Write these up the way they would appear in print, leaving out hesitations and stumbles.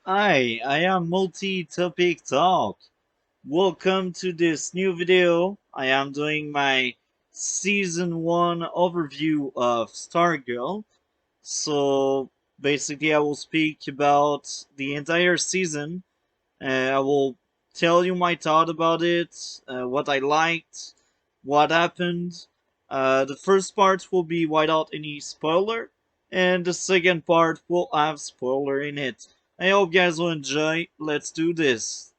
Hi, I am Multi-Topic Talk. Welcome to this new video. I am doing my season 1 overview of Stargirl. So basically I will speak about the entire season. I will tell you my thought about it, what I liked, what happened. The first part will be without any spoiler, and the second part will have spoiler in it. I hope you guys will enjoy. Let's do this.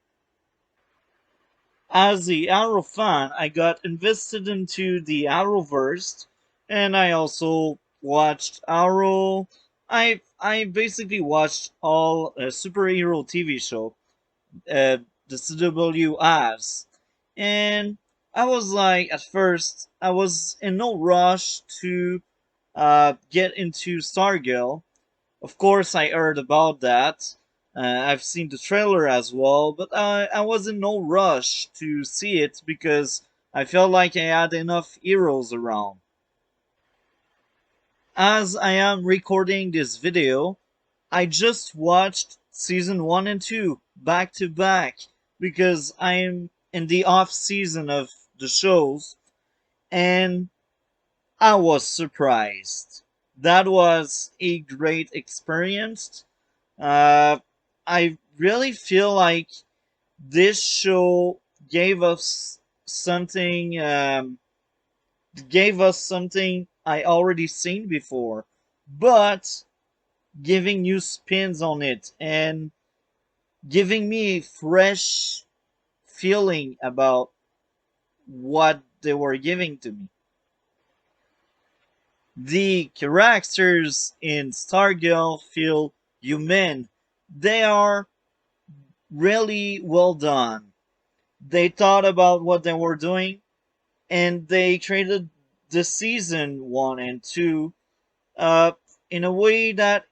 As the Arrow fan, I got invested into the Arrowverse, and I also watched Arrow. I basically watched all superhero TV show the CW has. And I was like, at first, I was in no rush to get into Stargirl. Of course, I heard about that. I've seen the trailer as well, but I was in no rush to see it because I felt like I had enough heroes around. As I am recording this video, I just watched season 1 and 2 back to back because I'm in the off season of the shows and I was surprised. That was a great experience. Uh, I really feel like this show gave us something I already seen before, but giving new spins on it and giving me a fresh feeling about what they were giving to me. The characters in Stargirl feel human. They are really well done. They thought about what they were doing and they created the season 1 and 2 uh, in a way that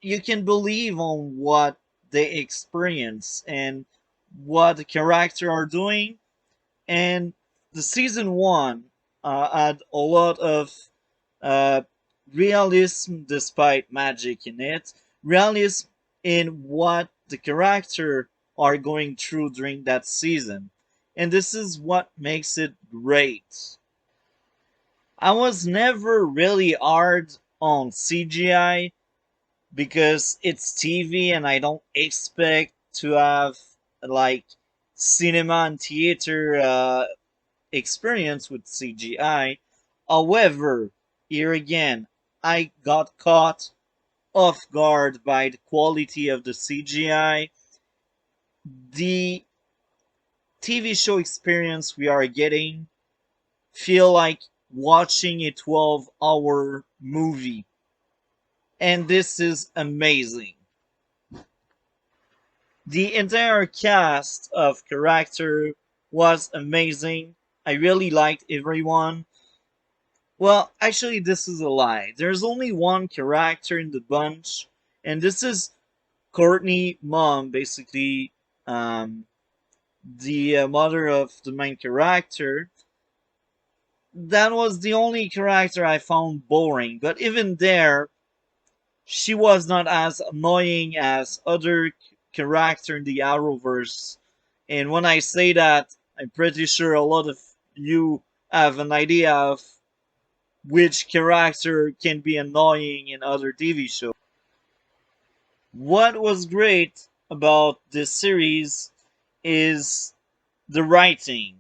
you can believe on what they experience and what the character are doing. And the season 1 had a lot of uh, realism despite magic in it, realism in what the character are going through during that season, and this is what makes it great. I was never really hard on CGI because it's TV and I don't expect to have like cinema and theater experience with CGI. However, here again, I got caught off guard by the quality of the CGI. The TV show experience we are getting feel like watching a 12-hour movie, and this is amazing. The entire cast of character was amazing. I really liked everyone. Well, actually, this is a lie. There's only one character in the bunch, and this is Courtney mom, basically, um, the mother of the main character. That was the only character I found boring, but even there, she was not as annoying as other character in the Arrowverse. And when I say that, I'm pretty sure a lot of you have an idea of which character can be annoying in other TV shows. What was great about this series is the writing.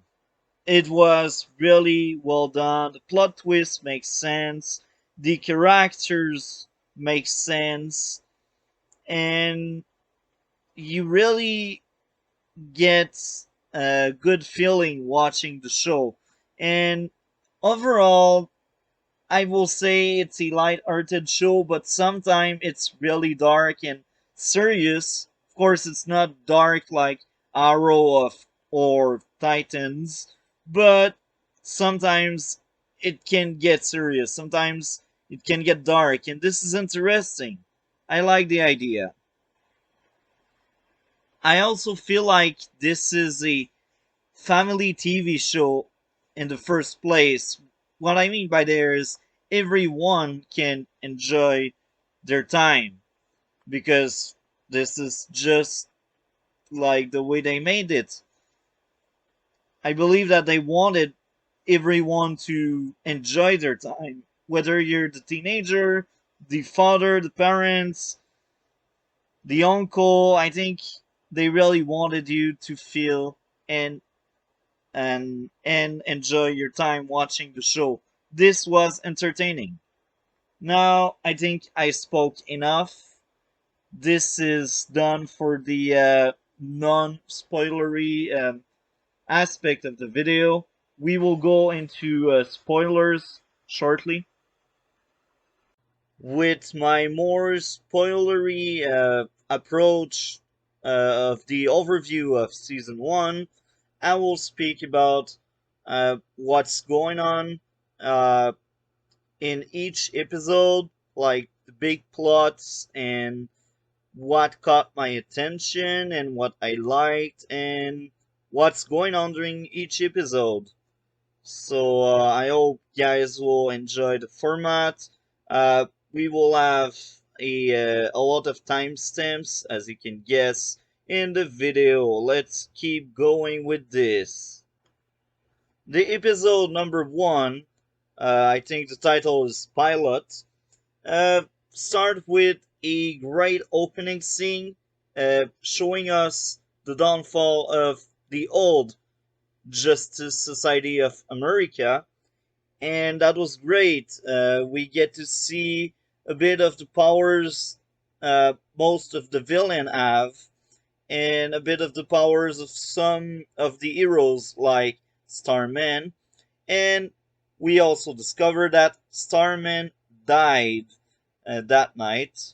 It was really well done. The plot twist makes sense. The characters make sense. And you really get a good feeling watching the show. And overall, I will say it's a light-hearted show, but sometimes it's really dark and serious. Of course, it's not dark like Arrow of or Titans, but sometimes it can get serious. Sometimes it can get dark, and this is interesting. I like the idea. I also feel like this is a family TV show in the first place. What I mean by there is everyone can enjoy their time because This is just like the way they made it. I believe that they wanted everyone to enjoy their time, whether you're the teenager, the father, the parents, the uncle. I think they really wanted you to feel and and enjoy your time watching the show. This was entertaining. Now I think I spoke enough. This is done for the non-spoilery aspect of the video. We will go into spoilers shortly. With my more spoilery approach of the overview of season 1, I will speak about what's going on uh, in each episode, like the big plots and what caught my attention and what I liked and what's going on during each episode. So I hope guys will enjoy the format. We will have a lot of timestamps, as you can guess, in the video. Let's keep going with this. The episode number 1, I think the title is Pilot, start with a great opening scene showing us the downfall of the old Justice Society of America, and that was great. We get to see a bit of the powers most of the villain have, and a bit of the powers of some of the heroes like Starman, and we also discover that Starman died that night.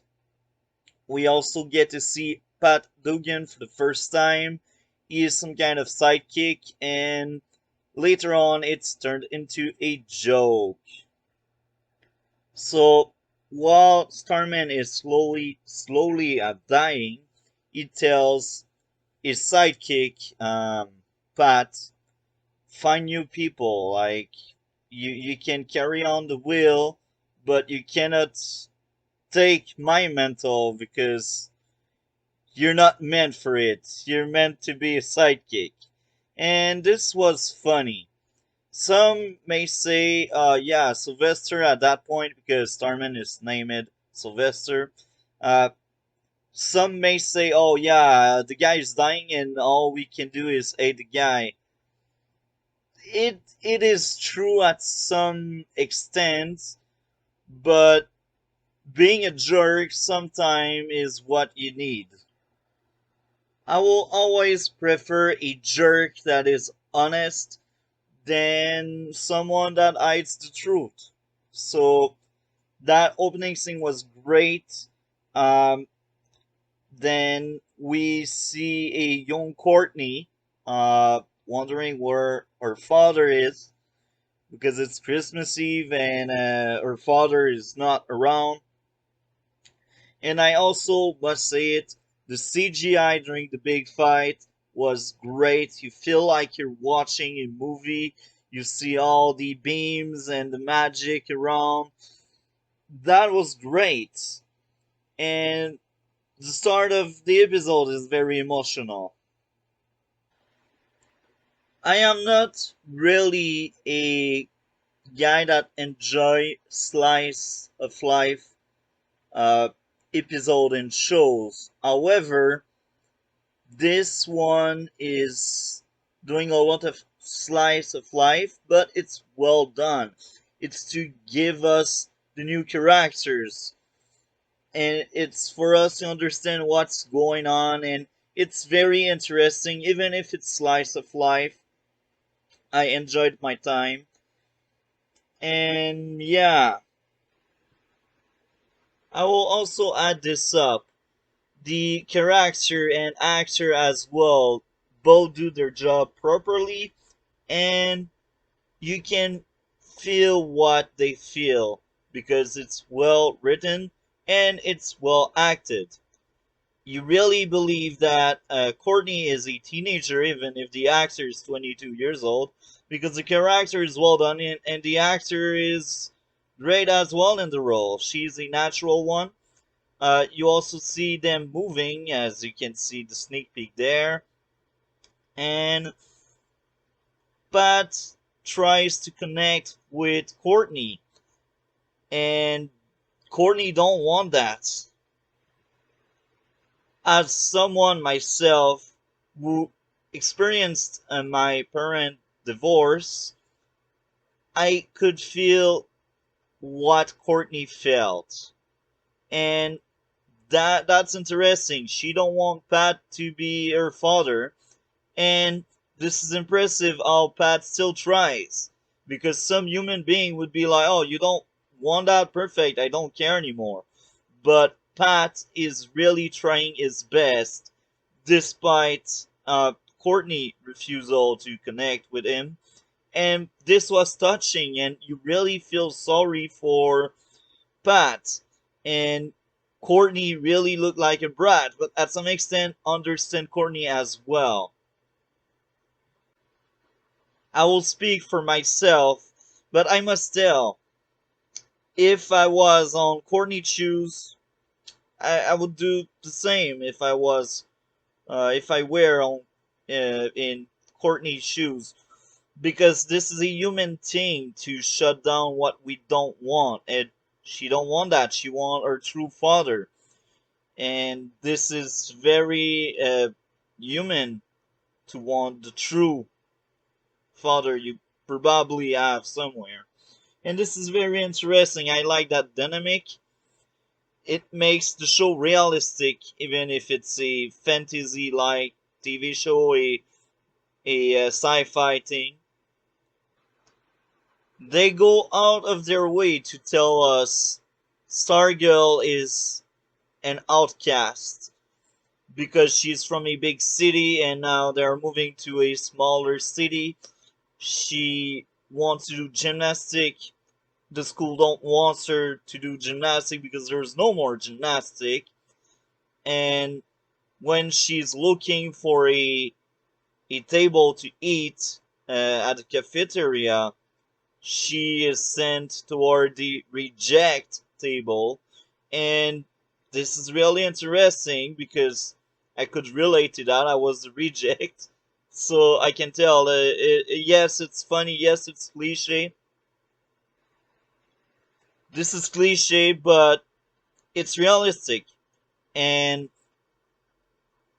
We also get to see Pat Dugan for the first time. He is some kind of sidekick, and later on it's turned into a joke. So while Starman is slowly dying, he tells his sidekick, Pat, find new people. Like you can carry on the wheel, but you cannot take my mantle because you're not meant for it. You're meant to be a sidekick. And this was funny. Some may say, yeah, Sylvester at that point, because Starman is named Sylvester. Uh, some may say, oh, yeah, the guy is dying and all we can do is aid the guy. It is true at some extent, but being a jerk sometimes is what you need. I will always prefer a jerk that is honest than someone that hides the truth. So that opening scene was great. Um, then we see a young Courtney wondering where her father is because it's Christmas Eve and her father is not around. And I also must say it, the CGI during the big fight was great. You feel like you're watching a movie. You see all the beams and the magic around. That was great. And the start of the episode is very emotional. I am not really a guy that enjoy slice of life uh, episode and shows. However, this one is doing a lot of slice of life, but it's well done. It's to give us the new characters, and it's for us to understand what's going on, and it's very interesting, even if it's slice of life. I enjoyed my time, and yeah, I will also add this up. The character and actor as well both do their job properly, and you can feel what they feel because it's well written and it's well acted. You really believe that Courtney is a teenager, even if the actor is 22 years old, because the character is well done and the actor is great as well in the role. She's a natural one. You also see them moving, as you can see the sneak peek there, and Pat tries to connect with Courtney, and Courtney don't want that. As someone myself who experienced my parent divorce, I could feel what Courtney felt, and that's interesting. She don't want Pat to be her father, and this is impressive how Pat still tries. Because some human being would be like, oh, you don't want that? Perfect, I don't care anymore. But Pat is really trying his best despite Courtney' refusal to connect with him. And this was touching, and you really feel sorry for Pat. And Courtney really looked like a brat, but at some extent understand Courtney as well. I will speak for myself, but I must tell, if I was on Courtney's shoes, I would do the same if I were on in Courtney's shoes, because this is a human thing to shut down what we don't want, and she don't want that. She want her true father, and this is very human to want the true father you probably have somewhere. And this is very interesting. I like that dynamic. It makes the show realistic, even if it's a fantasy like TV show, a sci-fi thing. They go out of their way to tell us Stargirl is an outcast because she's from a big city and now they're moving to a smaller city. She wants to do gymnastic. The school don't want her to do gymnastic because there's no more gymnastic. And when she's looking for a table to eat at the cafeteria, she is sent toward the reject table. And this is really interesting because I could relate to that. I was the reject. So I can tell, yes, it's funny, yes, it's cliche. This is cliche, but it's realistic. And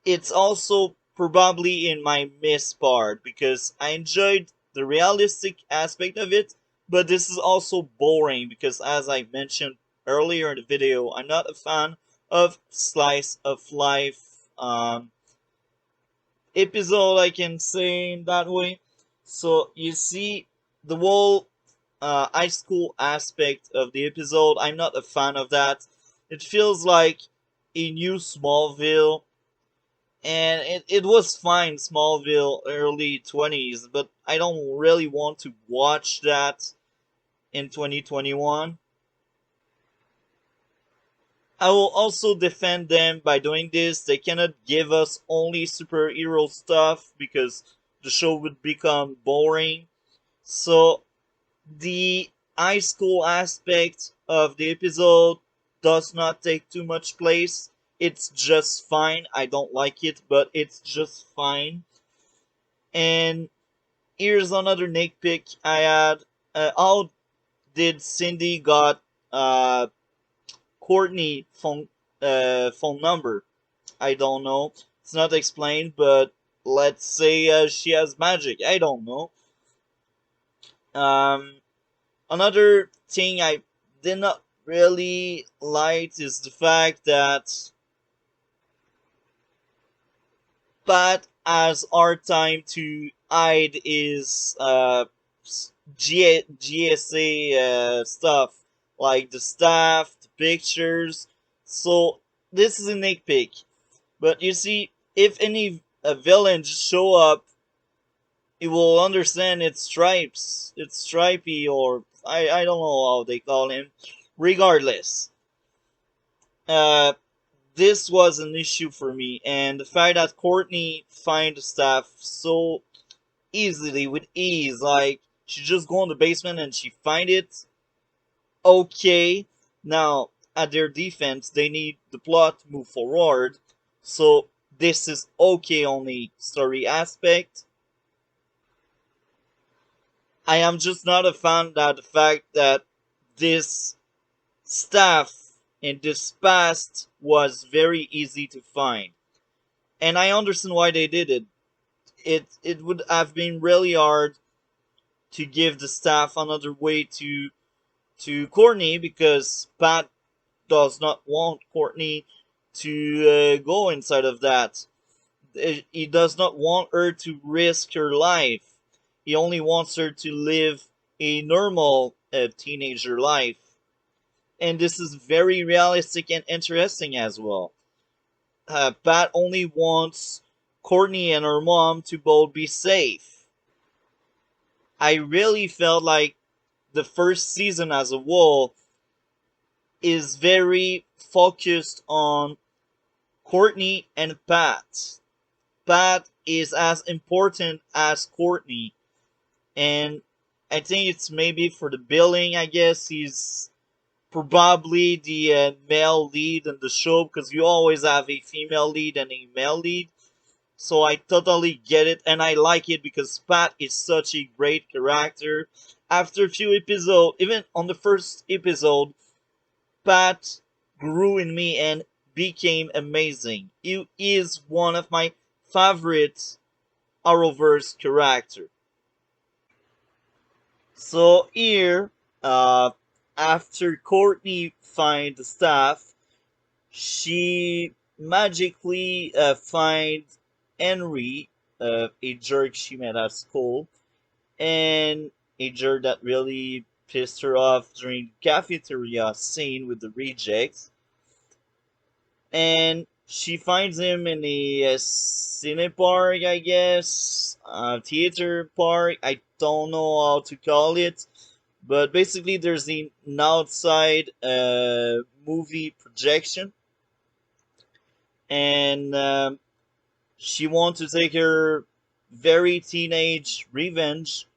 it's also probably in my miss part because I enjoyed the realistic aspect of it, but this is also boring because, as I mentioned earlier in the video, I'm not a fan of slice of life episode, I can say in that way. So you see, the whole high school aspect of the episode, I'm not a fan of that. It feels like a new Smallville, and it was fine, Smallville early 20s, but I don't really want to watch that in 2021. I will also defend them by doing this. They cannot give us only superhero stuff because the show would become boring. So the high school aspect of the episode does not take too much place. It's just fine. I don't like it, but it's just fine. And here's another nitpick I had. How did Cindy got Courtney phone number? I don't know. It's not explained, but let's say she has magic. I don't know. Um, Another thing I did not really like is the fact that Pat has hard time to hide his GSA stuff, like the staff, the pictures. So this is a nitpick. But you see, if any villains show up, you will understand its stripes. It's stripy, or I don't know how they call him. Regardless, uh, this was an issue for me, and the fact that Courtney finds stuff so easily with ease, like she just go in the basement and she find it. Okay, now at their defense, they need the plot to move forward. So this is okay on the story aspect. I am just not a fan that the fact that this staff in this past was very easy to find. And I understand why they did it. It would have been really hard to give the staff another way to Courtney, because Pat does not want Courtney to go inside of that. He does not want her to risk her life. He only wants her to live a normal teenager life. And this is very realistic and interesting as well. Pat only wants Courtney and her mom to both be safe. I really felt like the first season as a whole is very focused on Courtney and Pat. Pat is as important as Courtney, and I think it's maybe for the billing. I guess he's probably the male lead in the show, because you always have a female lead and a male lead. So I totally get it, and I like it because Pat is such a great character. After a few episodes, even on the first episode, Pat grew in me and became amazing. He is one of my favorite arrowverse character. So here, uh, after Courtney finds the staff, she magically finds Henry, a jerk she met at school, and a jerk that really pissed her off during the cafeteria scene with the rejects. And she finds him in a cine park, I guess, theater park. I don't know how to call it, but basically there's an outside movie projection, and she wants to take her very teenage revenge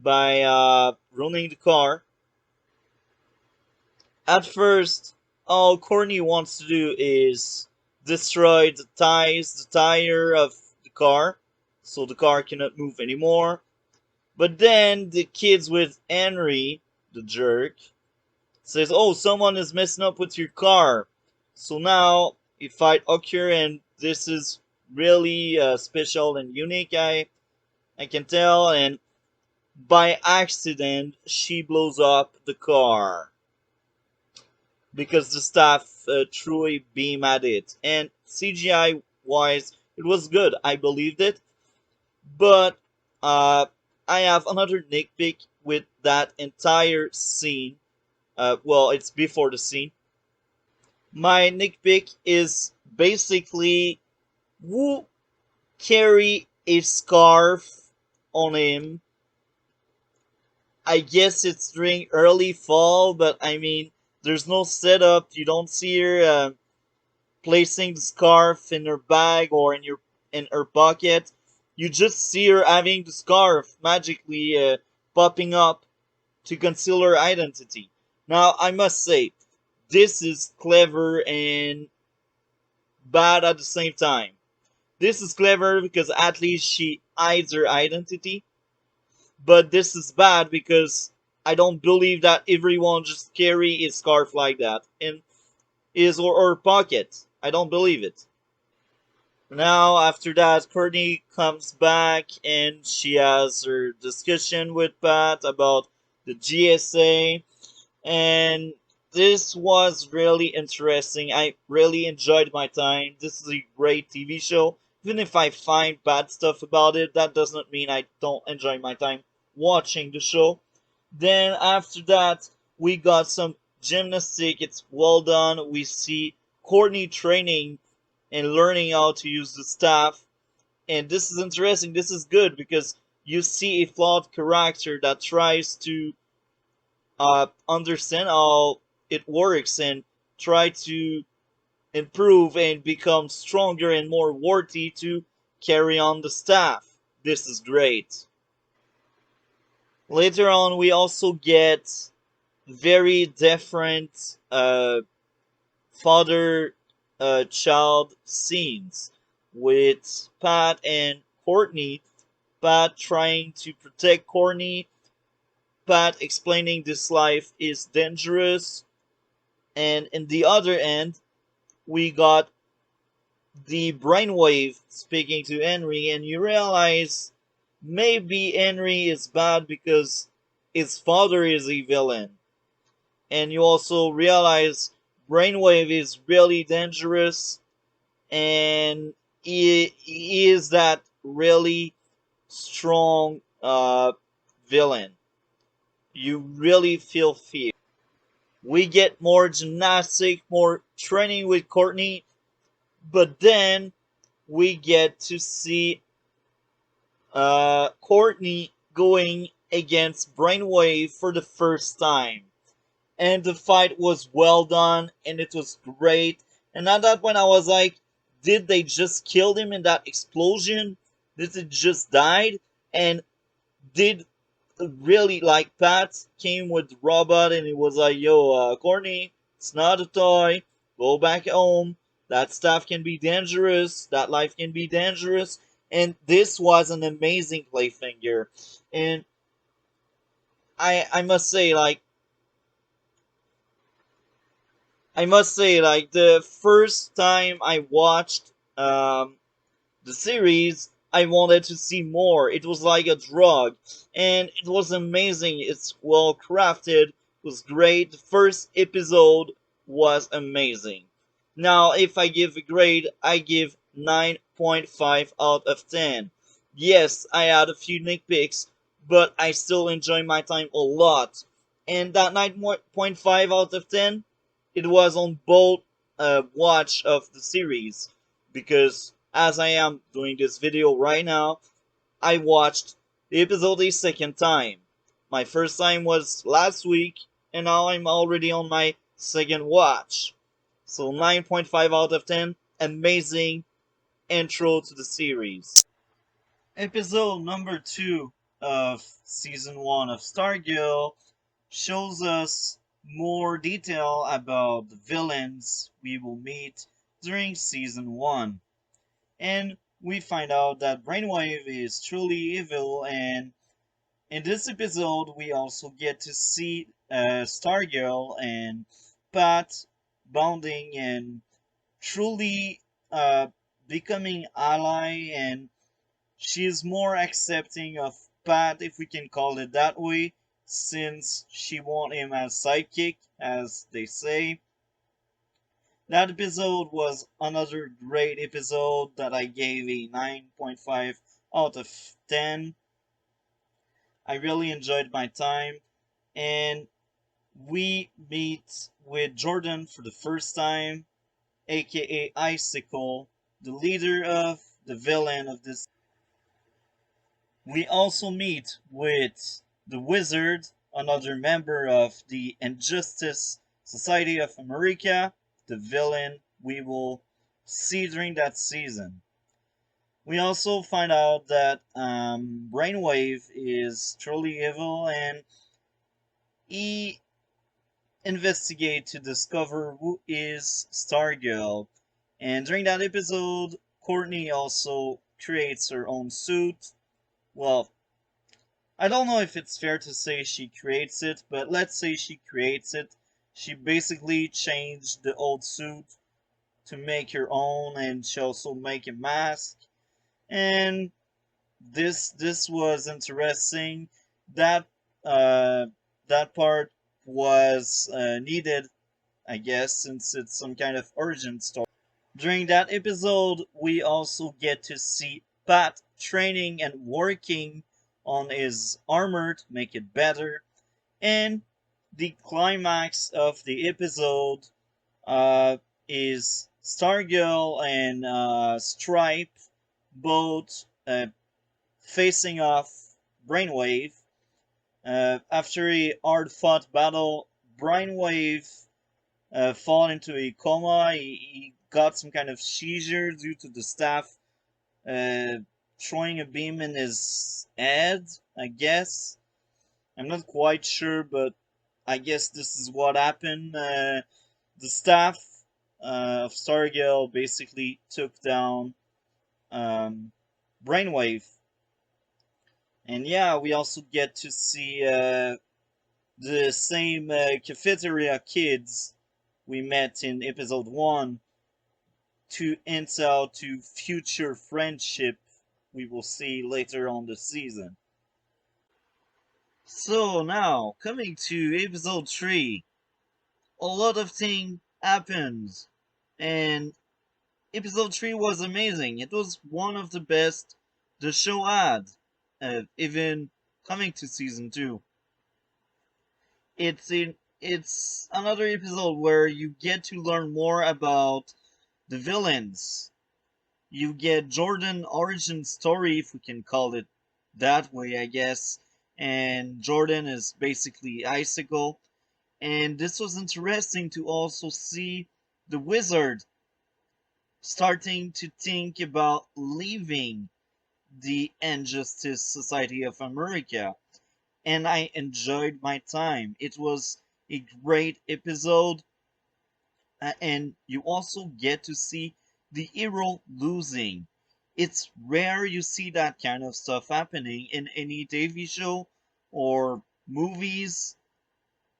by ruining the car. At first, all Courtney wants to do is destroy the tire of the car, so the car cannot move anymore. But then the kids with Henry, the jerk, says, "Oh, someone is messing up with your car." So now a fight occurs, and this is really special and unique. I can tell, and by accident she blows up the car because the staff threw a beam at it. And CGI wise, it was good. I believed it. But uh, I have another nitpick with that entire scene. Well, it's before the scene. My nitpick is basically who carry a scarf on him. I guess it's during early fall, but I mean, there's no setup. You don't see her placing the scarf in her bag or in her pocket. You just see her having the scarf magically popping up to conceal her identity. Now, I must say, this is clever and bad at the same time. This is clever because at least she hides her identity, but this is bad because I don't believe that everyone just carry a scarf like that in his or her pocket. I don't believe it. Now, after that, Courtney comes back and she has her discussion with Pat about the GSA, and this was really interesting. I really enjoyed my time. This is a great TV show. Even if I find bad stuff about it, that does not mean I don't enjoy my time watching the show. Then after that, we got some gymnastic. It's well done. We see Courtney training and learning how to use the staff. And this is interesting. This is good because you see a flawed character that tries to understand how it works and try to improve and become stronger and more worthy to carry on the staff. This is great. Later on, we also get very different father child scenes with Pat and Courtney. Pat trying to protect Courtney, Pat explaining this life is dangerous, and in the other end, we got the brainwave speaking to Henry, and you realize maybe Henry is bad because his father is a villain. And you also realize brainwave is really dangerous, and he is that really strong villain. You really feel fear. We get more gymnastic, more training with Courtney, but then we get to see Courtney going against Brainwave for the first time. And the fight was well done, and it was great. And at that point, I was like, did they just kill him in that explosion? Did it just died? And did really like Pat came with the robot and it was like, yo, Courtney, it's not a toy. Go back home. That stuff can be dangerous. That life can be dangerous. And this was an amazing playfinger. And I must say, the first time I watched the series, I wanted to see more. It was like a drug, and it was amazing. It's well crafted, it was great. The first episode was amazing. Now, if I give a grade, I give 9.5 out of 10. Yes, I had a few nitpicks, but I still enjoy my time a lot. And that 9.5 out of 10, it was on both watch of the series because as I am doing this video right now, I watched the episode a second time. My first time was last week, and now I'm already on my second watch. So 9.5 out of 10, amazing intro to the series. Episode number 2 of season 1 of Stargirl shows us more detail about the villains we will meet during season 1. And we find out that Brainwave is truly evil, and in this episode we also get to see Stargirl and Pat bonding and truly becoming ally, and she's more accepting of Pat, if we can call it that way, since she want him as sidekick, as they say. That episode was another great episode that I gave a 9.5 out of 10. I really enjoyed my time, and we meet with Jordan for the first time, aka Icicle, the leader of the villain of this. We also meet with the Wizard, another member of the Injustice Society of America, the villain we will see during that season. We also find out that Brainwave is truly evil, and he investigates to discover who is Stargirl. And during that episode, Courtney also creates her own suit. Well, I don't know if it's fair to say she creates it, but let's say she creates it. She basically changed the old suit to make her own, and she also make a mask. And this was interesting. That uh, that part was needed, I guess, since it's some kind of urgent story. During that episode, we also get to see Pat training and working on his armor to make it better. And the climax of the episode uh, is Stargirl and Stripe both facing off Brainwave. After a hard-fought battle, Brainwave fall into a coma. He got some kind of seizure due to the staff uh, throwing a beam in his head, I guess. I'm not quite sure, but I guess this is what happened. The staff of Stargirl basically took down um, Brainwave. And yeah, we also get to see the same cafeteria kids we met in episode 1 to enter out to future friendship we will see later on the season. So now, coming to episode 3, a lot of things happened, and episode 3 was amazing. It was one of the best the show had, even coming to season 2. It's another episode where you get to learn more about the villains. You get Jordan origin story, if we can call it that way, I guess. And Jordan is basically Icicle. And this was interesting to also see the wizard starting to think about leaving the Injustice Society of America. And I enjoyed my time. It was a great episode, and you also get to see the hero losing. It's rare you see that kind of stuff happening in any TV show or movies.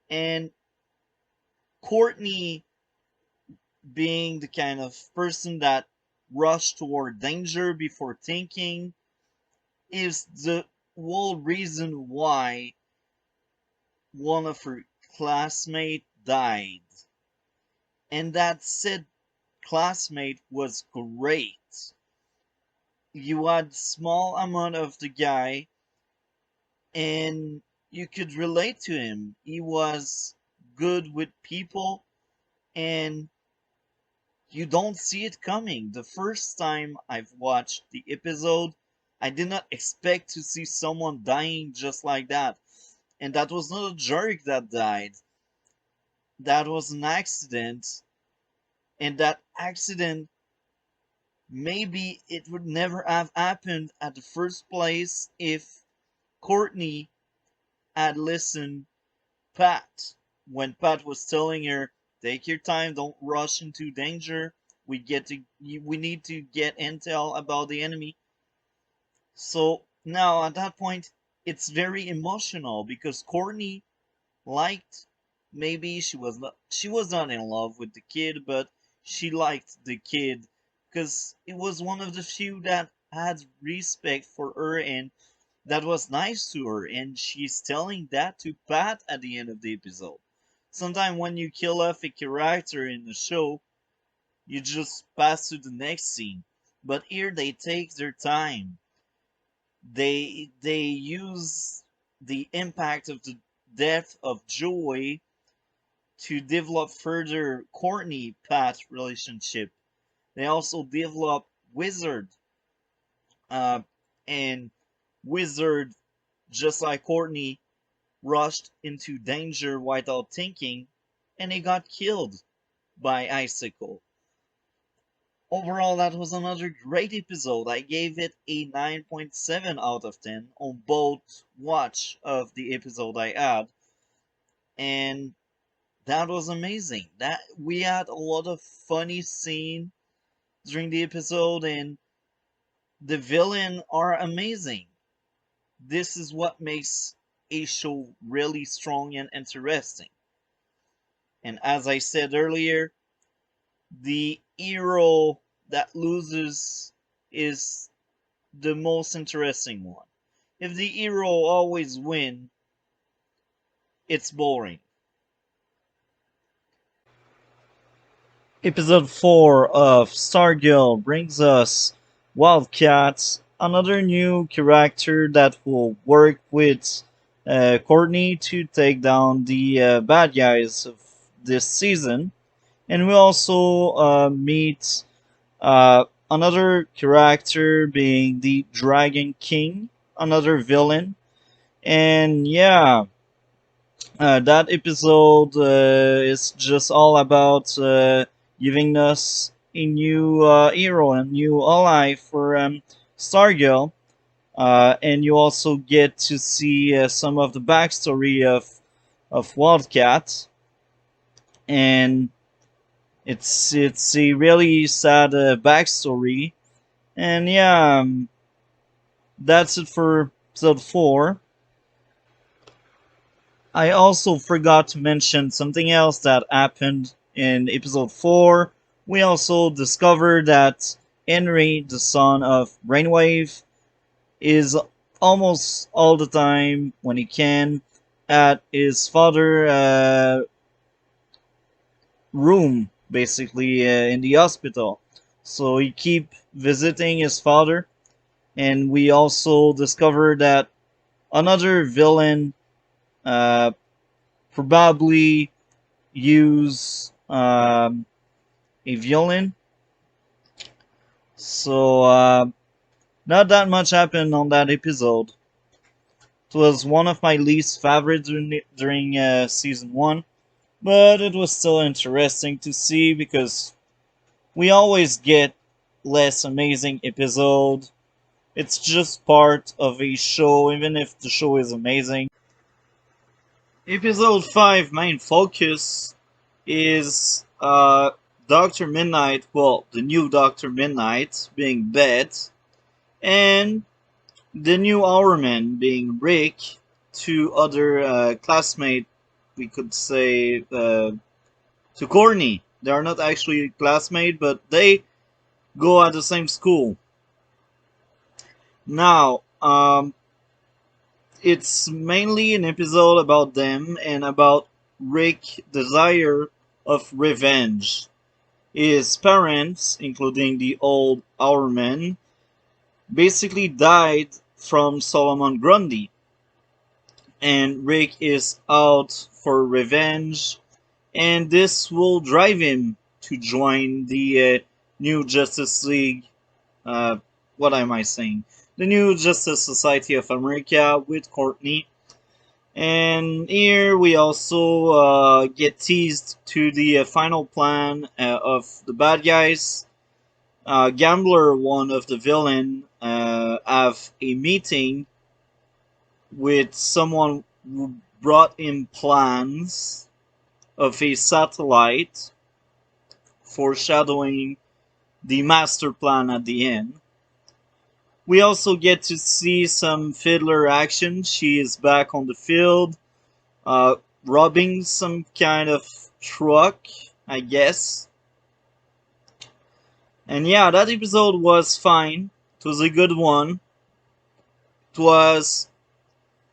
And Courtney, being the kind of person that rushed toward danger before thinking, is the whole reason why one of her classmates died. And that said classmate was great. You had small amount of the guy and you could relate to him. He was good with people and you don't see it coming. The first time I've watched the episode, I did not expect to see someone dying just like that. And that was not a jerk that died. That was an accident. And that accident, maybe it would never have happened at the first place if Courtney had listened Pat when Pat was telling her, "Take your time, don't rush into danger. We need to get intel about the enemy." So now at that point, it's very emotional because Courtney liked, maybe she was not in love with the kid, but she liked the kid because it was one of the few that had respect for her and that was nice to her, and she's telling that to Pat at the end of the episode. Sometimes when you kill off a character in the show, you just pass to the next scene. But here they take their time. They use the impact of the death of Joy to develop further Courtney Pat relationship. They also develop Wizard, uh, and Wizard, just like Courtney, rushed into danger without thinking, and he got killed by Icicle. Overall, that was another great episode. I gave it a 9.7 out of 10 on both watch of the episode I had, and that was amazing. That we had a lot of funny scene during the episode, and the villain are amazing. This is what makes a show really strong and interesting. And as I said earlier, the hero that loses is the most interesting one. If the hero always wins, it's boring. Episode 4 of Stargirl brings us Wildcat, another new character that will work with Courtney to take down the bad guys of this season. And we also meet another character being the Dragon King, another villain. And yeah, that episode is just all about giving us a new hero, a new ally for Stargirl. And you also get to see some of the backstory of Wildcat. And It's a really sad backstory, and yeah, that's it for episode 4. I also forgot to mention something else that happened in episode 4. We also discovered that Henry, the son of Brainwave, is almost all the time when he can at his father room, basically in the hospital. So he keep visiting his father, and we also discover that another villain uh, probably use a villain. So not that much happened on that episode. It was one of my least favorites during season 1, but it was still interesting to see because we always get less amazing episode. It's just part of a show, even if the show is amazing. Episode 5 main focus is Dr. Midnight, well, the new Dr. Midnight being bad, and the new Hourman being Rick, two other classmates, we could say, to Courtney. They are not actually classmates, but they go at the same school. Now, it's mainly an episode about them and about Rick's desire of revenge. His parents, including the old Hourman, basically died from Solomon Grundy, and Rick is out for revenge, and this will drive him to join the new Justice League. Uh, what am I saying? The new Justice Society of America with Courtney. And here we also get teased to the final plan of the bad guys. Gambler, one of the villain, have a meeting with someone who brought in plans of a satellite, foreshadowing the master plan at the end. We also get to see some Fiddler action. She is back on the field, uh, robbing some kind of truck, I guess. And yeah, that episode was fine. It was a good one. It was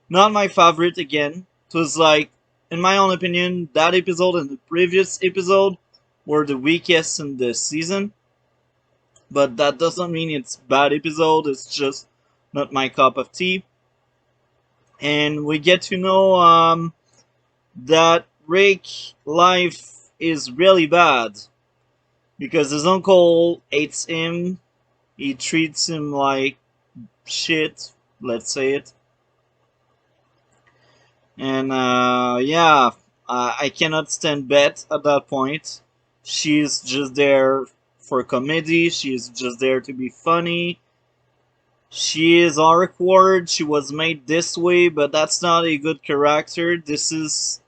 not my favorite again. It was like, in my own opinion, that episode and the previous episode were the weakest in the season. But that doesn't mean it's bad episode, it's just not my cup of tea. And we get to know that Rick's life is really bad because his uncle hates him. He treats him like shit, let's say it. And yeah, I cannot stand Beth at that point. She's just there for comedy, she's just there to be funny. She is awkward, she was made this way, but that's not a good character. This is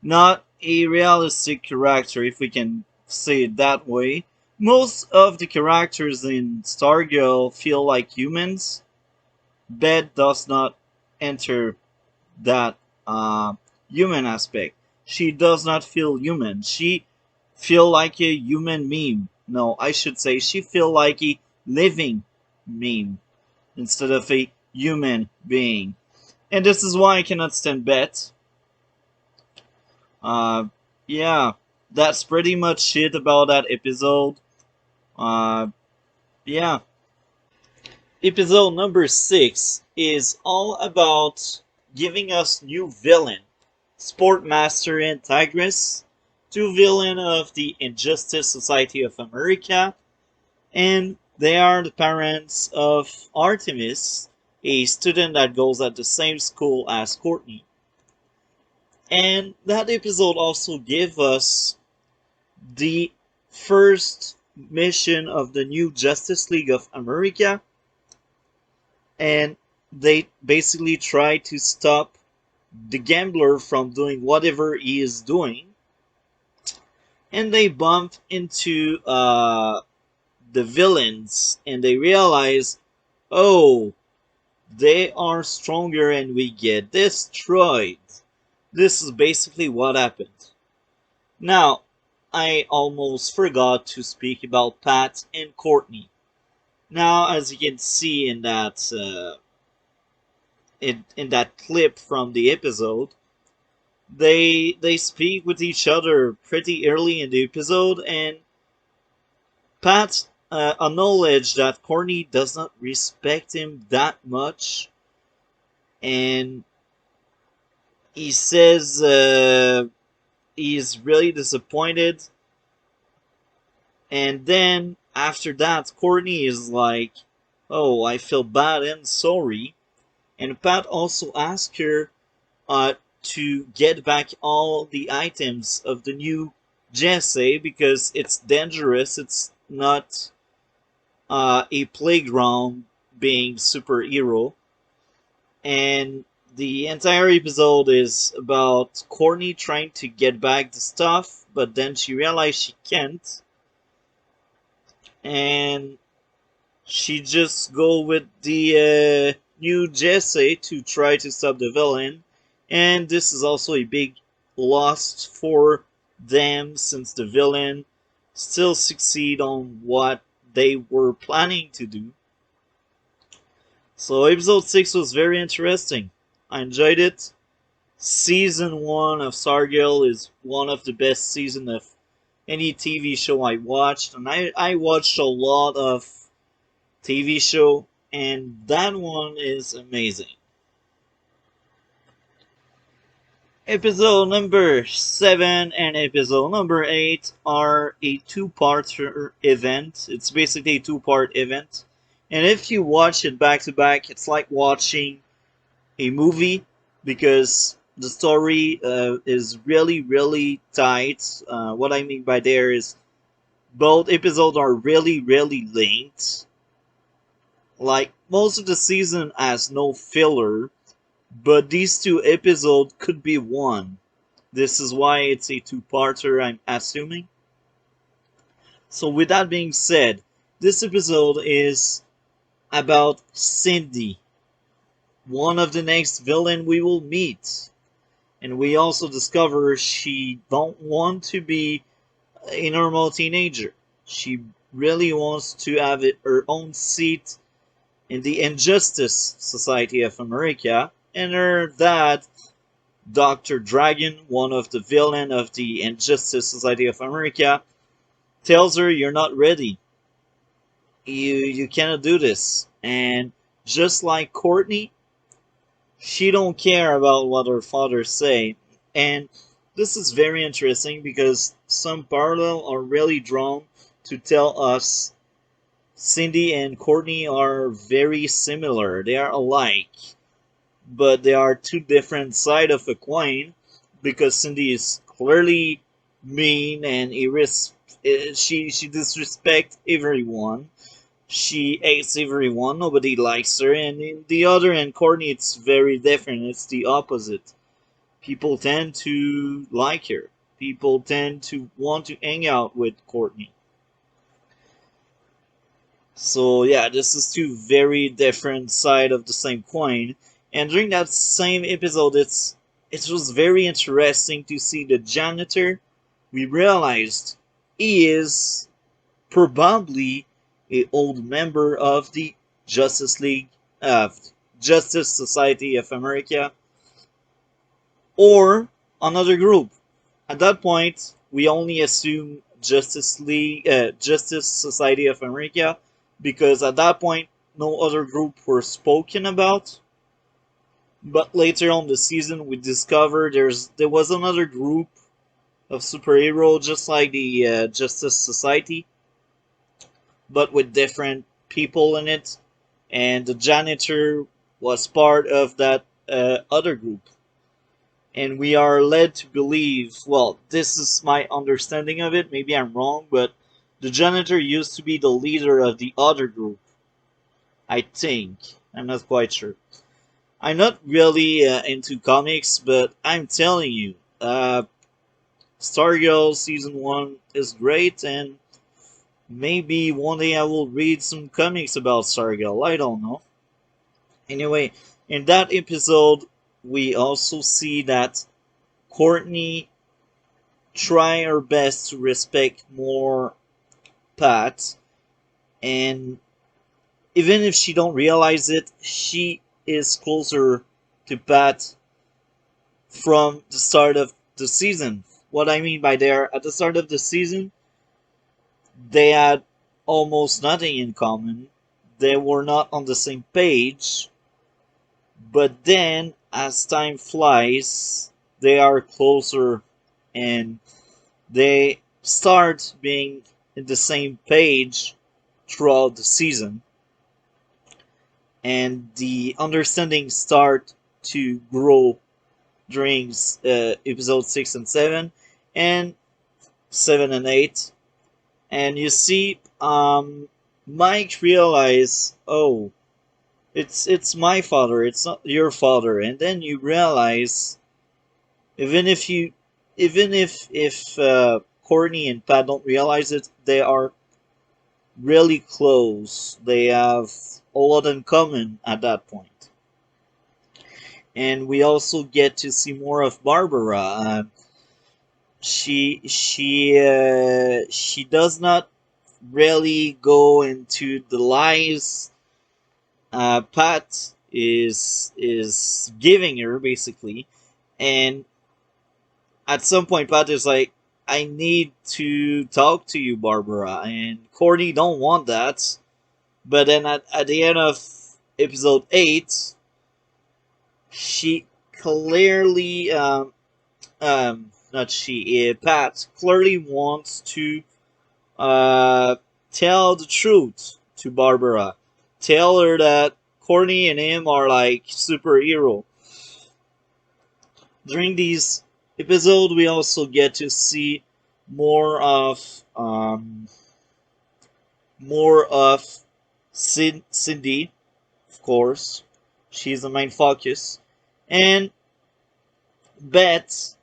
not a realistic character, if we can say it that way. Most of the characters in Stargirl feel like humans. Beth does not enter that human aspect. She does not feel human. She feel like a human meme. No, I should say she feel like a living meme instead of a human being. And this is why I cannot stand Beth. Uh, yeah, that's pretty much it about that episode. Uh, yeah. Episode number 6 is all about giving us new villain. Sportmaster and Tigress, two villain of the Injustice Society of America, and they are the parents of Artemis, a student that goes at the same school as Courtney. And that episode also gave us the first mission of the new Justice League of America, and they basically try to stop the gambler from doing whatever he is doing. and they bump into the villains, and they realize, oh, they are stronger and we get destroyed. This is basically what happened. Now, I almost forgot to speak about Pat and Courtney. Now, as you can see in that clip from the episode, they speak with each other pretty early in the episode, and Pat acknowledged that Courtney does not respect him that much, and he says he's really disappointed. And then after that, Courtney is like, "Oh, I feel bad and sorry." And Pat also asks her to get back all the items of the new Jesse because it's dangerous. It's not a playground being superhero. And the entire episode is about Courtney trying to get back the stuff, but then she realized she can't, and she just go with the new Jesse to try to stop the villain. And this is also a big loss for them since the villain still succeed on what they were planning to do. So episode 6 was very interesting. I enjoyed it. Season 1 of Stargirl is one of the best seasons of any TV show I watched, and I watched a lot of TV show, and that one is amazing. Episode number 7 and episode number 8 are a two-part event. It's basically a two-part event. And if you watch it back to back, it's like watching a movie because the story is really, really tight. What I mean by there is both episodes are really, really linked. Like, most of the season has no filler, but these two episodes could be one. This is why it's a two-parter, I'm assuming. So with that being said, this episode is about Cindy, one of the next villain we will meet. And we also discover she don't want to be a normal teenager. She really wants to have her own seat in the Injustice Society of America, and her dad, Dr. Dragon, one of the villain of the Injustice Society of America, tells her you're not ready. You cannot do this. And just like Courtney, she don't care about what her father say. And this is very interesting because some parallel are really drawn to tell us Cindy and Courtney are very similar. They are alike, but they are two different sides of a coin because Cindy is clearly mean and she disrespects everyone. She hates everyone. Nobody likes her. And in the other end, Courtney, it's very different. It's the opposite. People tend to like her. People tend to want to hang out with Courtney. So yeah, this is two very different side of the same coin. And during that same episode, it was very interesting to see the janitor. We realized he is probably a old member of the Justice League, Justice Society of America, or another group. At that point, we only assume Justice Society of America, because at that point, no other group were spoken about. But later on the season, we discovered there was another group of superhero, just like the Justice Society, but with different people in it, and the janitor was part of that other group. And we are led to believe, well, this is my understanding of it, maybe I'm wrong, but the janitor used to be the leader of the other group. I think. I'm not quite sure. I'm not really into comics, but I'm telling you, Stargirl season 1 is great, and maybe one day I will read some comics about Stargirl. I don't know. Anyway, in that episode, we also see that Courtney try her best to respect more Pat, and even if she don't realize it, she is closer to Pat from the start of the season. What I mean by there, at the start of the season, they had almost nothing in common. They were not on the same page, but then as time flies, they are closer and they start being in the same page throughout the season, and the understanding start to grow during episode 6 and 7 and 7 and 8. And you see Mike realize, oh, it's my father, it's not your father. And then you realize, even if you even if Courtney and Pat don't realize it, they are really close. They have a lot in common at that point. And we also get to see more of Barbara. She does not really go into the lies Pat is giving her, basically. And at some point, Pat is like, "I need to talk to you, Barbara," and Courtney don't want that. But then at the end of episode 8, she clearly not she Pat clearly wants to uh, tell the truth to Barbara. Tell her that Courtney and him are like superhero. During these episodes, we also get to see more of more of Cindy, of course. She's the main focus, and Beth.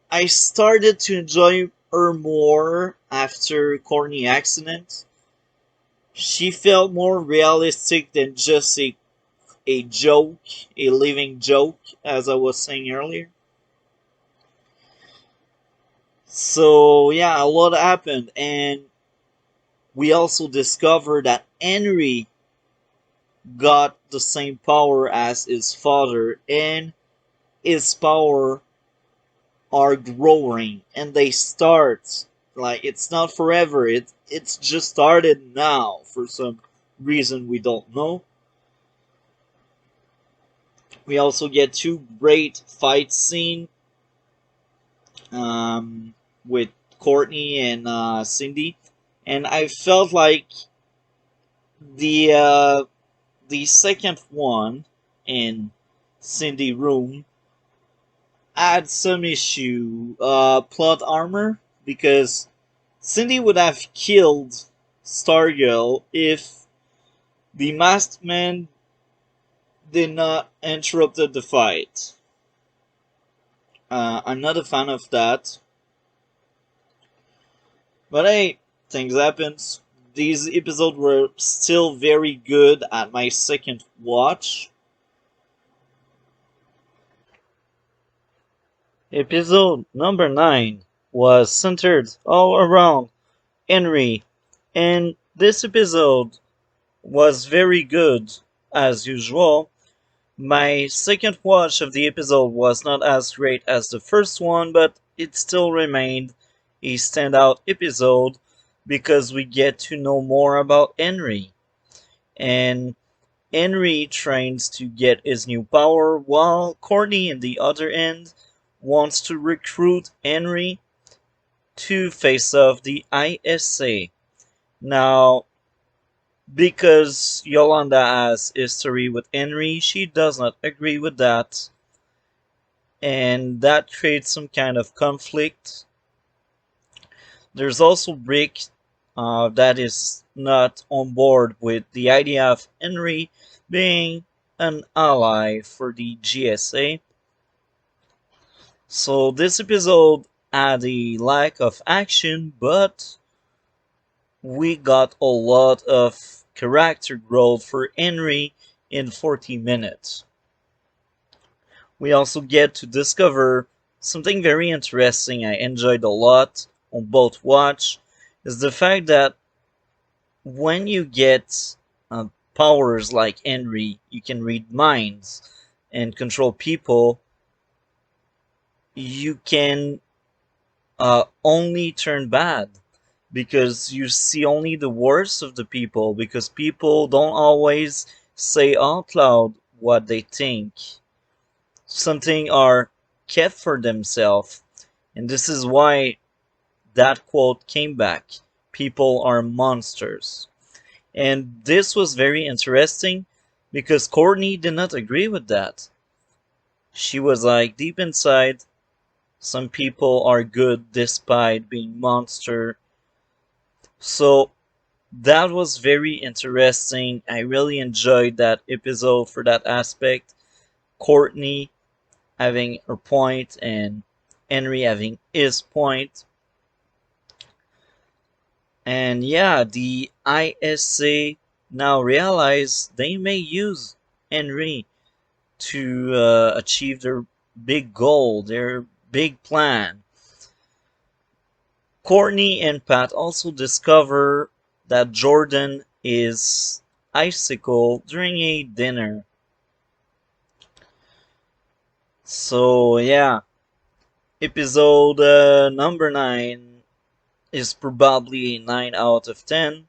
I started to enjoy her more after Courtney accident. She felt more realistic than just a joke, a living joke, as I was saying earlier. So yeah, a lot happened, and we also discovered that Henry got the same power as his father, and his power are growing, and they start like it's not forever. It's just started now for some reason we don't know. We also get two great fight scene um, with Courtney and Cindy, and I felt like the uh, the second one in Cindy room had some issue plot armor, because Cindy would have killed Stargirl if the masked man did not interrupted the fight. I'm not a fan of that. But hey, things happens. These episodes were still very good at my second watch. Episode number 9 was centered all around Henry, and this episode was very good as usual. My second watch of the episode was not as great as the first one, but it still remained a standout episode because we get to know more about Henry. And Henry trains to get his new power, while Courtney, on the other end, wants to recruit Henry to face off the ISA. Now, because Yolanda has history with Henry, she does not agree with that, and that creates some kind of conflict. There's also Rick, that is not on board with the idea of Henry being an ally for the GSA. So this episode had a lack of action, but we got a lot of character growth for Henry in 40 minutes. We also get to discover something very interesting I enjoyed a lot on both watch is the fact that when you get powers like Henry, you can read minds and control people. You can only turn bad because you see only the worst of the people because people don't always say out loud what they think. Something are kept for themselves, and this is why that quote came back. People are monsters. And this was very interesting because Courtney did not agree with that. She was like, deep inside, some people are good despite being monster. So that was very interesting. I really enjoyed that episode for that aspect. Courtney having her point and Henry having his point. And yeah, the ISA now realize they may use Henry to achieve their big goal, their big plan. Courtney and Pat also discover that Jordan is Icicle during a dinner. So yeah, episode number 9 is probably a 9 out of 10.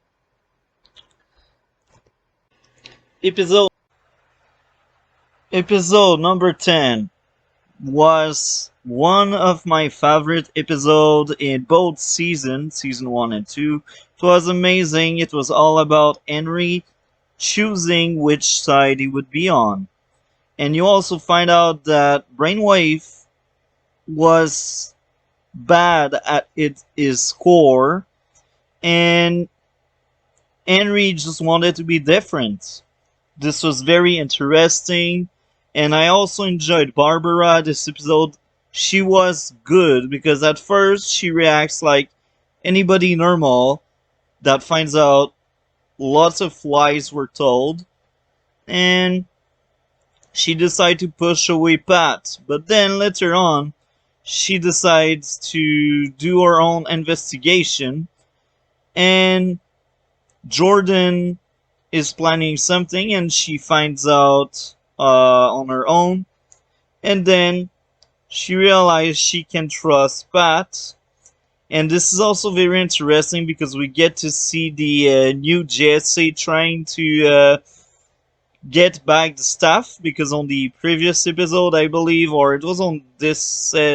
Episode episode number 10 was one of my favorite episodes in both seasons, season 1 and 2. It was amazing. It was all about Henry choosing which side he would be on. And you also find out that Brainwave was bad at its core, and Henry just wanted to be different. This was very interesting, and I also enjoyed Barbara this episode. She was good because at first she reacts like anybody normal that finds out lots of lies were told, and she decides to push away Pat. But then later on, she decides to do her own investigation, and Jordan is planning something, and she finds out on her own, and then she realizes she can trust Pat. And this is also very interesting because we get to see the new Jesse trying to get back the staff, because on the previous episode, I believe, or it was on this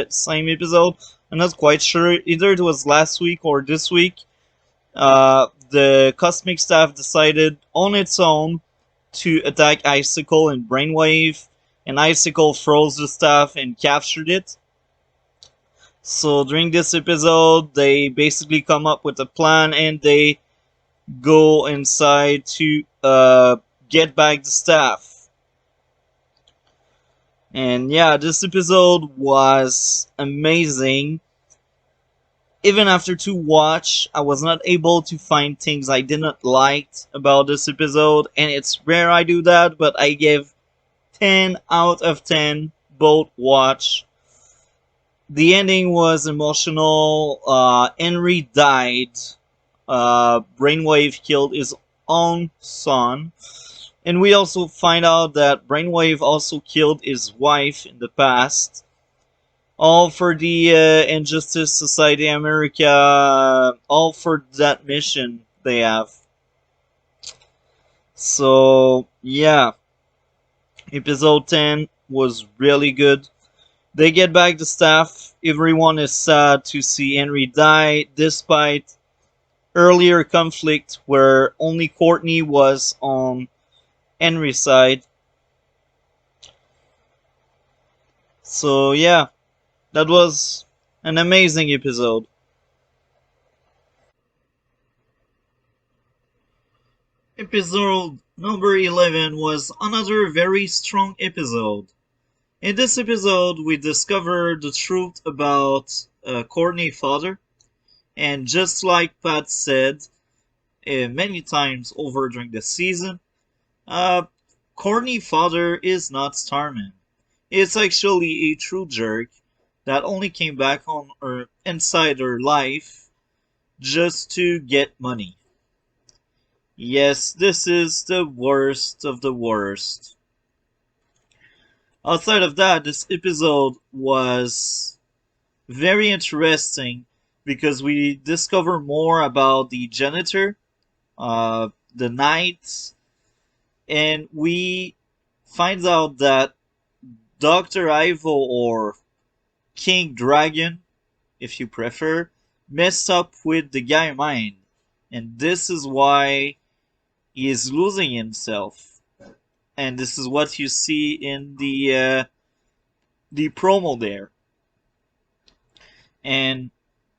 same episode, I'm not quite sure, either it was last week or this week, the cosmic staff decided on its own to attack Icicle and Brainwave, and Icicle froze the staff and captured it. So during this episode, they basically come up with a plan and they go inside to get back the staff. And yeah, this episode was amazing. Even after two watch, I was not able to find things I didn't like about this episode, and it's rare I do that, but I give 10 out of 10 both watch. The ending was emotional. Henry died. Brainwave killed his own son. And we also find out that Brainwave also killed his wife in the past. All for the Injustice Society America. All for that mission they have. So, yeah. Episode 10 was really good. They get back the staff. Everyone is sad to see Henry die, despite earlier conflict where only Courtney was on Henry's side. So yeah, that was an amazing episode. Episode number 11 was another very strong episode. In this episode, we discover the truth about Courtney's father, and just like Pat said many times over during the season, uh, Courtney's father is not Starman. It's actually a true jerk that only came back on her inside her life just to get money. Yes, this is the worst of the worst. Outside of that, this episode was very interesting because we discover more about the janitor, the knights, and we find out that Dr. Ivo, or King Dragon, if you prefer, messed up with the guy mind. And this is why he is losing himself. And this is what you see in the promo there. And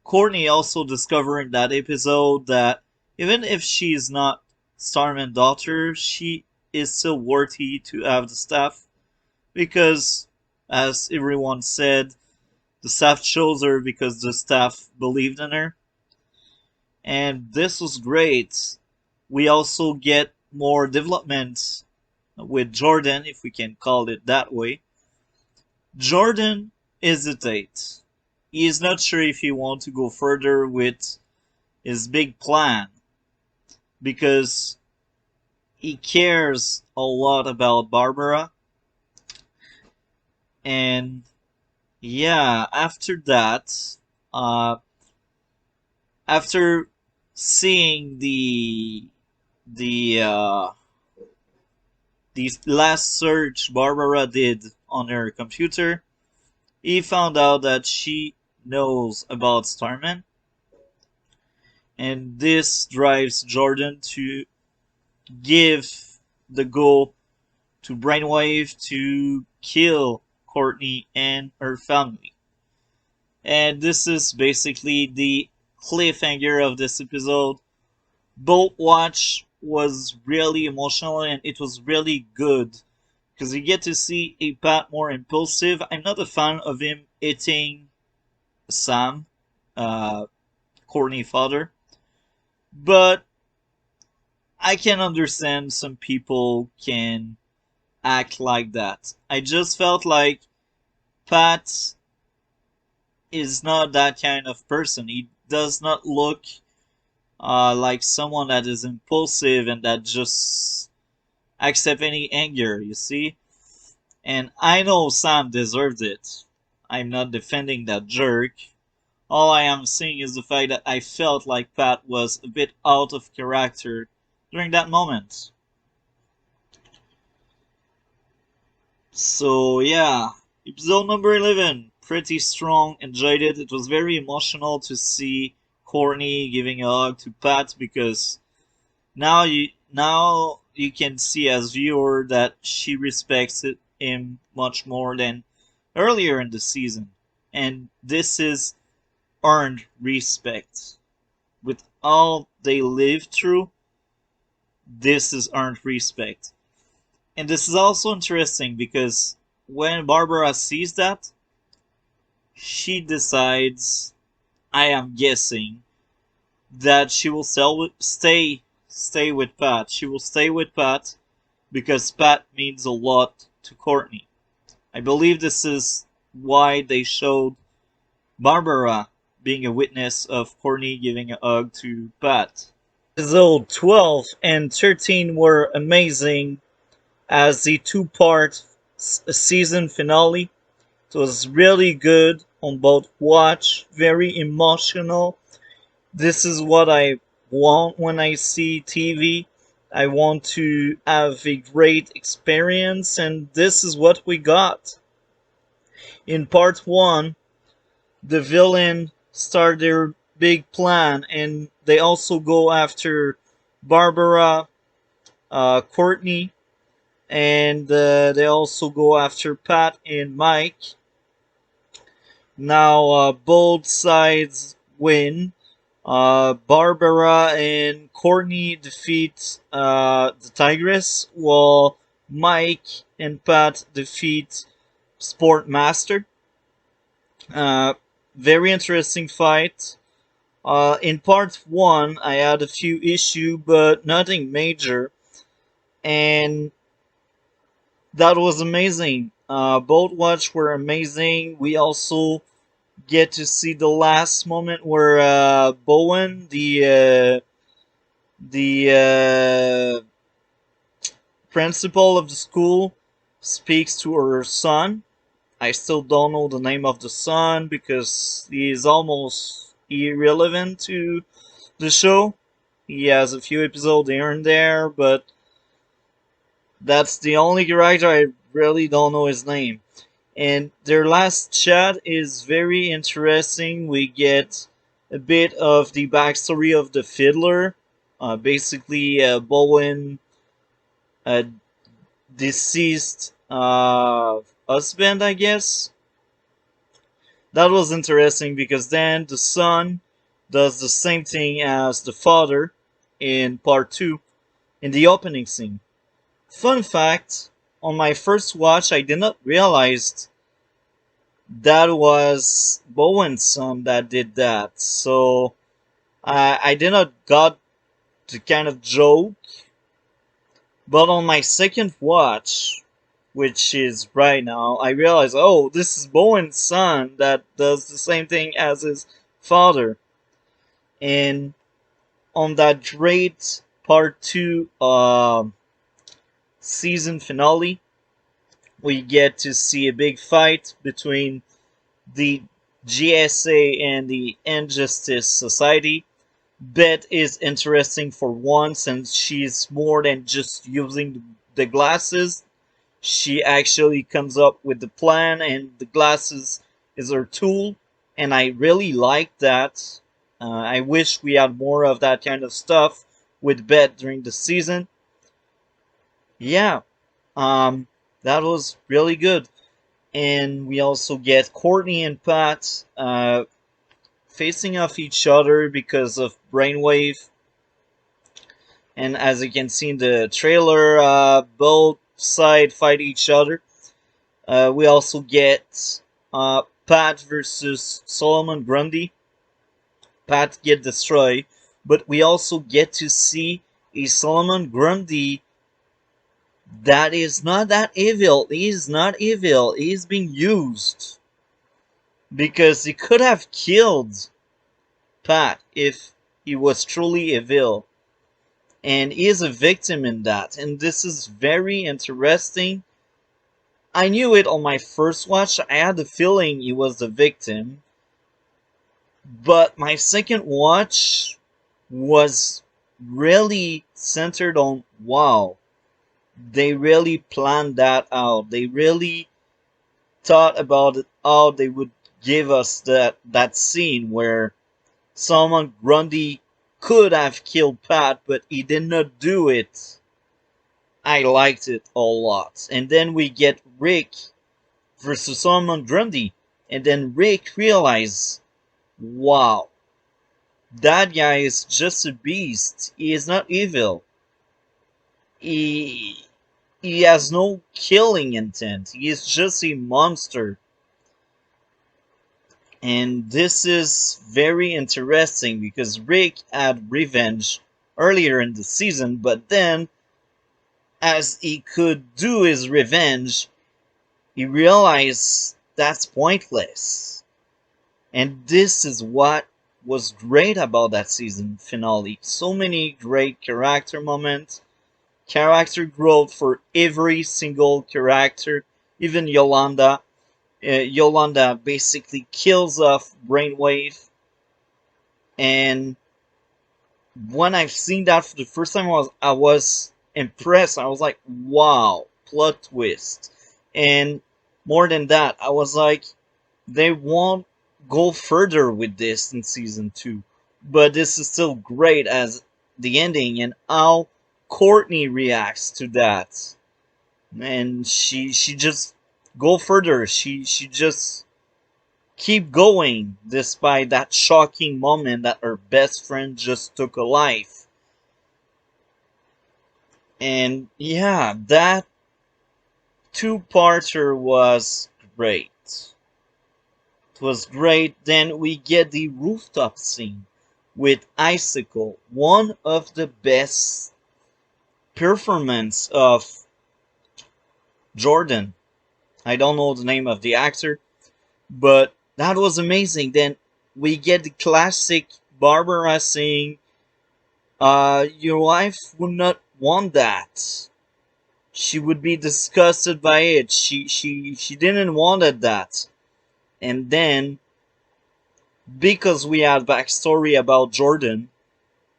Courtney also discovering that episode that even if she is not Starman's daughter, she is still worthy to have the staff because, as everyone said, the staff chose her because the staff believed in her. And this was great. We also get more development with Jordan, if we can call it that way. Jordan hesitates. He is not sure if he wants to go further with his big plan because he cares a lot about Barbara. And yeah, after that, uh, after seeing the the last search Barbara did on her computer, he found out that she knows about Starman, and this drives Jordan to give the go to Brainwave to kill Courtney and her family. And this is basically the cliffhanger of this episode. Boat Watch was really emotional and it was really good because you get to see a Pat more impulsive. I'm not a fan of him hitting Sam, uh, Courtney's father, but I can understand some people can act like that. I just felt like Pat is not that kind of person. He does not look like someone that is impulsive and that just accept any anger, you see? And I know Sam deserved it. I'm not defending that jerk. All I am saying is the fact that I felt like Pat was a bit out of character during that moment. So yeah, episode number 11, pretty strong, enjoyed it. It was very emotional to see Courtney giving a hug to Pat because now you can see as viewer that she respects him much more than earlier in the season. And this is earned respect. With all they lived through, this is earned respect. And this is also interesting because when Barbara sees that, she decides, I am guessing, that she will stay with Pat. She will stay with Pat because Pat means a lot to Courtney. I believe this is why they showed Barbara being a witness of Courtney giving a hug to Pat. Episode 12 and 13 were amazing as the two-part season finale. It was really good on both watch, very emotional. This is what I want when I see TV. I want to have a great experience, and this is what we got. In part 1, the villain start their big plan, and they also go after Barbara, Courtney, and they also go after Pat and Mike. Now both sides win. Barbara and Courtney defeat the Tigress, while Mike and Pat defeat Sport Master. Uh, Very interesting fight. In part one, I had a few issues, but nothing major, and that was amazing. Both watch were amazing. We also get to see the last moment where Bowen, the principal of the school, speaks to her son. I still don't know the name of the son because he is almost irrelevant to the show. He has a few episodes here and there, but that's the only character I really don't know his name. And their last chat is very interesting. We get a bit of the backstory of the fiddler. Basically, Bowen, a deceased husband, I guess. That was interesting because then the son does the same thing as the father in part 2 in the opening scene. Fun fact, on my first watch I did not realize that was Bowen's son that did that. So I did not got the kind of joke, but on my second watch, which is right now, I realized, oh, this is Bowen's son that does the same thing as his father. And on that great part 2 season finale, we get to see a big fight between the GSA and the Injustice Society. Beth is interesting for one since she's more than just using the glasses. She actually comes up with the plan, and the glasses is her tool, and I really like that. I wish we had more of that kind of stuff with Beth during the season. Yeah, um, that was really good. And we also get Courtney and Pat facing off each other because of Brainwave. And as you can see in the trailer, both sides fight each other. We also get Pat versus Solomon Grundy. Pat get destroyed, but we also get to see a Solomon Grundy that is not that evil. He's not evil. He's being used because he could have killed Pat if he was truly evil, and he is a victim in that. And this is very interesting. I knew it on my first watch. I had the feeling he was the victim, but my second watch was really centered on wow, they really planned that out. They really thought about it, how they would give us that scene where someone Grundy could have killed Pat, but he did not do it. I liked it a lot. And then we get Rick versus someone Grundy, and then Rick realizes, wow, that guy is just a beast. He is not evil. He he has no killing intent. He is just a monster. And this is very interesting because Rick had revenge earlier in the season, but then, as he could do his revenge, he realized that's pointless. And this is what was great about that season finale. So many great character moments, character growth for every single character, even Yolanda. Yolanda basically kills off Brainwave, and when I've seen that for the first time, I was impressed. I was like, "Wow, plot twist!" And more than that, I was like, "They won't go further with this in season 2, but this is still great as the ending and how Courtney reacts to that." And she just go further. She just keep going despite that shocking moment that her best friend just took a life. And yeah, that two-parter was great. It was great. Then we get the rooftop scene with Icicle, one of the best performance of Jordan. I don't know the name of the actor, but that was amazing. Then we get the classic Barbara saying, your wife would not want that. She would be disgusted by it. She didn't wanted that. And then, because we have backstory about Jordan,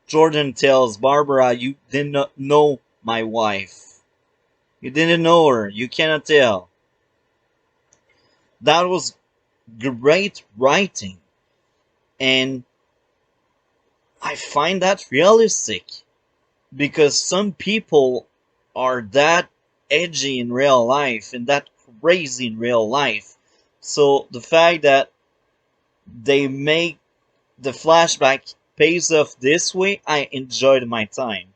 Jordan tells Barbara, you did not know my wife. You didn't know her. You cannot tell. That was great writing. And I find that realistic. Because some people are that edgy in real life and that crazy in real life. So the fact that they make the flashback pays off this way, I enjoyed my time.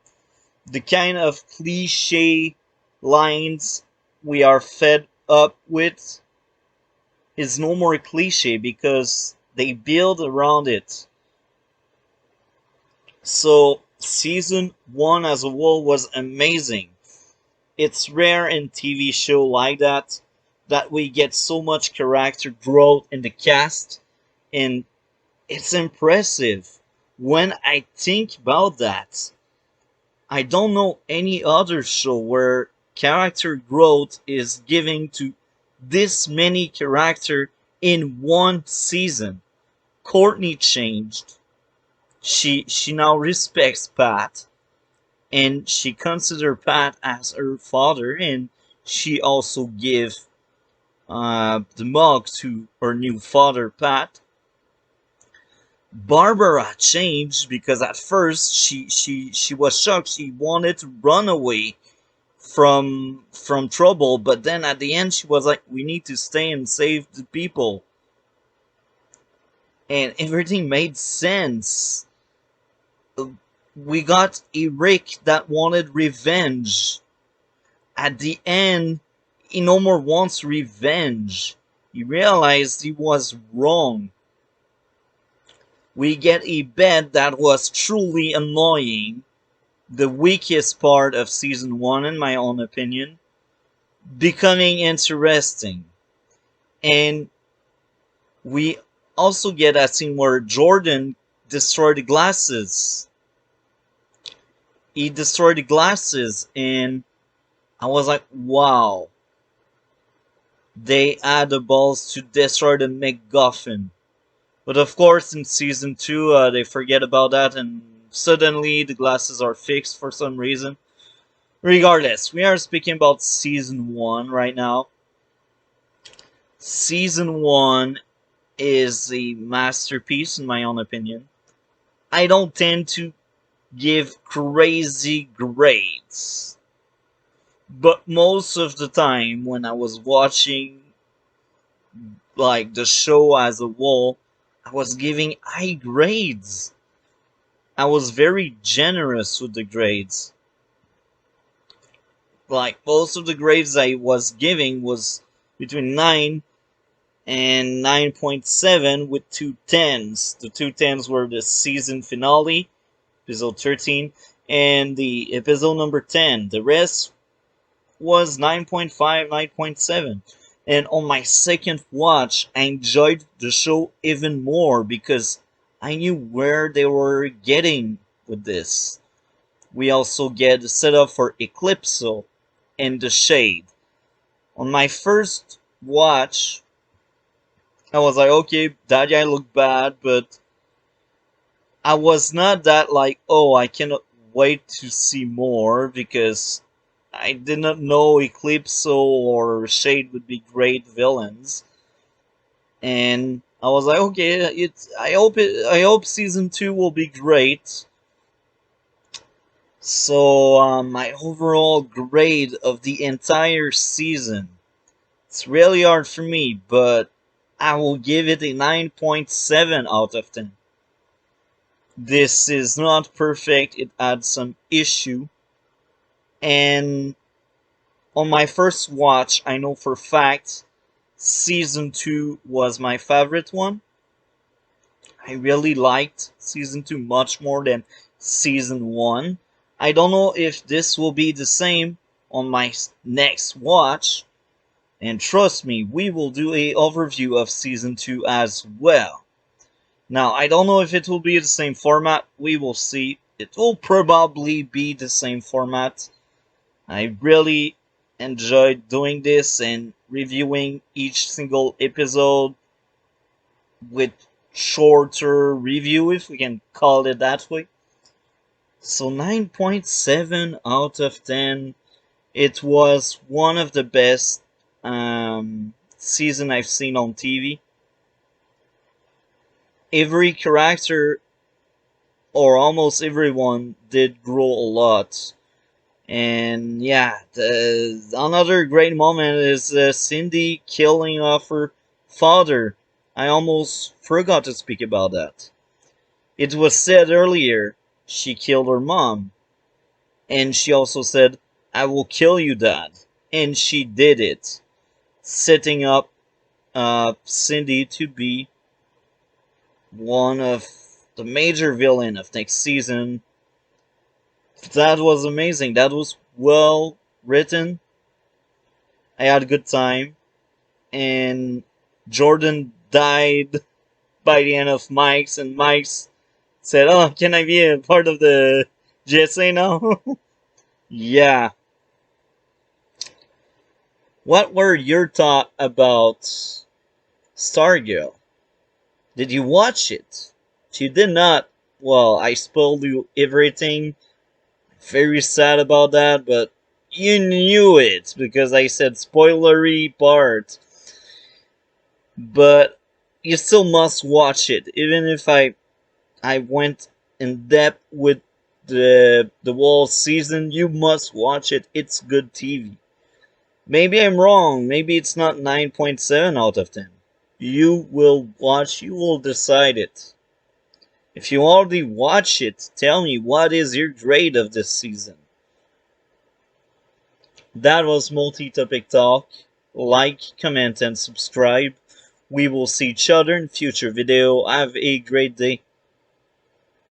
The kind of cliche lines we are fed up with is no more cliche because they build around it. So season 1 as a whole was amazing. It's rare in TV show like that we get so much character growth in the cast, and it's impressive. When I think about that, I don't know any other show where character growth is given to this many character in one season. Courtney changed. She now respects Pat, and she considered Pat as her father, and she also gave the mug to her new father, Pat. Barbara changed because at first she was shocked. She wanted to run away from trouble, but then at the end she was like, "We need to stay and save the people," and everything made sense. We got a Rick that wanted revenge. At the end, he no more wants revenge. He realized he was wrong. We get a Beth that was truly annoying, the weakest part of season 1 in my own opinion, becoming interesting. And we also get a scene where Jordan destroyed the glasses. He destroyed the glasses, and I was like, wow. They had the balls to destroy the MacGuffin. But of course, in season 2, they forget about that, and suddenly the glasses are fixed for some reason. Regardless, we are speaking about season 1 right now. Season 1 is a masterpiece, in my own opinion. I don't tend to give crazy grades, but most of the time when I was watching like the show as a whole, I was giving high grades. I was very generous with the grades. Like most of the grades I was giving was between 9 and 9.7 with 2 10s. The 2 10s were the season finale, episode 13, and the episode number 10. The rest was 9.5, 9.7. And on my second watch, I enjoyed the show even more because I knew where they were getting with this. We also get the setup for Eclipso and the Shade. On my first watch, I was like, okay, that guy looked bad, but I was not that like, oh, I cannot wait to see more because I did not know Eclipso or Shade would be great villains, and I was like, okay, I hope season 2 will be great. So my overall grade of the entire season, it's really hard for me, but I will give it a 9.7 out of 10. This is not perfect, it had some issue, and on my first watch, I know for a fact Season 2 was my favorite one. I really liked Season 2 much more than Season 1. I don't know if this will be the same on my next watch. And trust me, we will do a overview of Season 2 as well. Now, I don't know if it will be the same format. We will see. It will probably be the same format. I really enjoyed doing this and reviewing each single episode with shorter review, if we can call it that way. So 9.7 out of 10. It was one of the best season I've seen on TV. Every character, or almost everyone, did grow a lot. And yeah, another great moment is Cindy killing off her father. I almost forgot to speak about that. It was said earlier she killed her mom, and she also said, "I will kill you, Dad." And she did it, setting up Cindy to be one of the major villain of next season. That was amazing. That was well written. I had a good time. And Jordan died by the end of Mike's, and Mike's said, "Oh, can I be a part of the GSA now?" Yeah. What were your thoughts about Stargirl? Did you watch it? If you did not, well, I spoiled you everything. Very sad about that, but you knew it because I said spoilery part. But you still must watch it, even if I went in depth with the whole season. You must watch it. It's good TV. Maybe I'm wrong. Maybe it's not 9.7 out of 10. You will watch. You will decide it. If you already watch it, tell me what is your grade of this season. That was Multi-Topic Talk. Like, comment, and subscribe. We will see each other in future video. Have a great day.